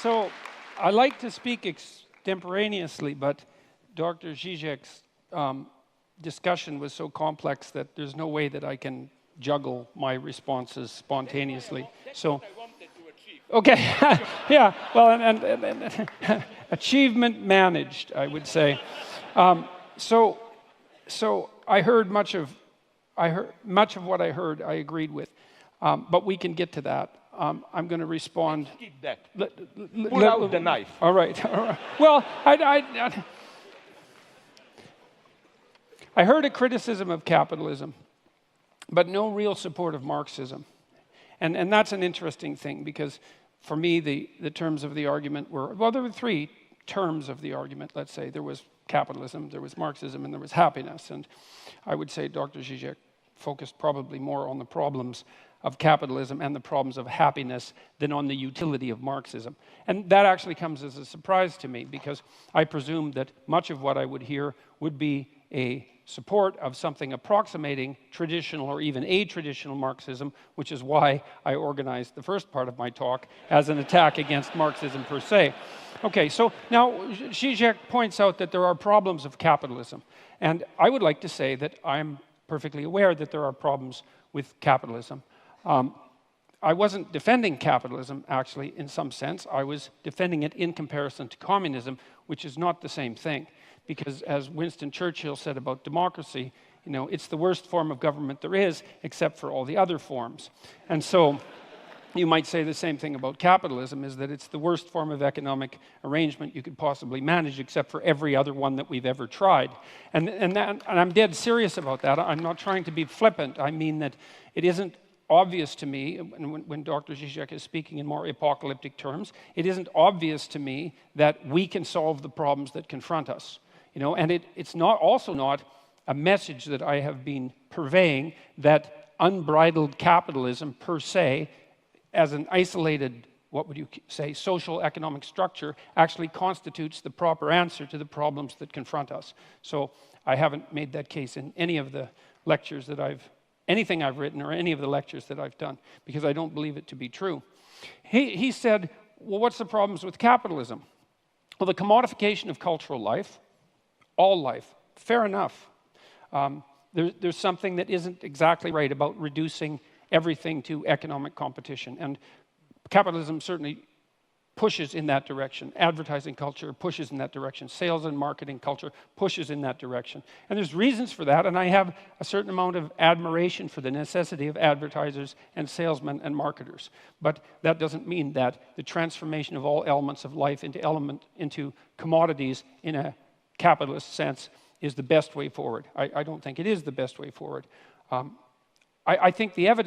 So I like to speak extemporaneously, but Dr. Žižek's discussion was so complex that there's no way that I can juggle my responses spontaneously. So, okay, yeah, well, and achievement managed, I would say. So I heard much of what I heard. I agreed with, but we can get to that. I'm going to respond. Skip that. Pull out the knife. All right. Well, I heard a criticism of capitalism, but no real support of Marxism. And that's an interesting thing, because for me, the terms of the argument were, well, there were three terms of the argument, let's say. There was capitalism, there was Marxism, and there was happiness. And I would say Dr. Žižek focused probably more on the problems of capitalism and the problems of happiness than on the utility of Marxism. And that actually comes as a surprise to me, because I presumed that much of what I would hear would be a support of something approximating traditional or even a-traditional Marxism, which is why I organized the first part of my talk as an attack against Marxism per se. Okay, so now Žižek points out that there are problems of capitalism. And I would like to say that I'm perfectly aware that there are problems with capitalism. I wasn't defending capitalism, actually, in some sense. I was defending it in comparison to communism, which is not the same thing. Because as Winston Churchill said about democracy, you know, it's the worst form of government there is, except for all the other forms. And so you might say the same thing about capitalism, is that it's the worst form of economic arrangement you could possibly manage, except for every other one that we've ever tried. And I'm dead serious about that. I'm not trying to be flippant. I mean that it isn't obvious to me, and when Dr. Žižek is speaking in more apocalyptic terms, it isn't obvious to me that we can solve the problems that confront us. You know, and it's also not a message that I have been purveying that unbridled capitalism per se, as an isolated, what would you say, social economic structure, actually constitutes the proper answer to the problems that confront us. So I haven't made that case in any of the lectures that anything I've written or any of the lectures that I've done, because I don't believe it to be true. He said, well, what's the problems with capitalism? Well, the commodification of cultural life, all life, fair enough. There's something that isn't exactly right about reducing everything to economic competition. And capitalism certainly pushes in that direction. Advertising culture pushes in that direction. Sales and marketing culture pushes in that direction. And there's reasons for that, and I have a certain amount of admiration for the necessity of advertisers and salesmen and marketers. But that doesn't mean that the transformation of all elements of life into commodities in a capitalist sense is the best way forward. I don't think it is the best way forward. I think the evidence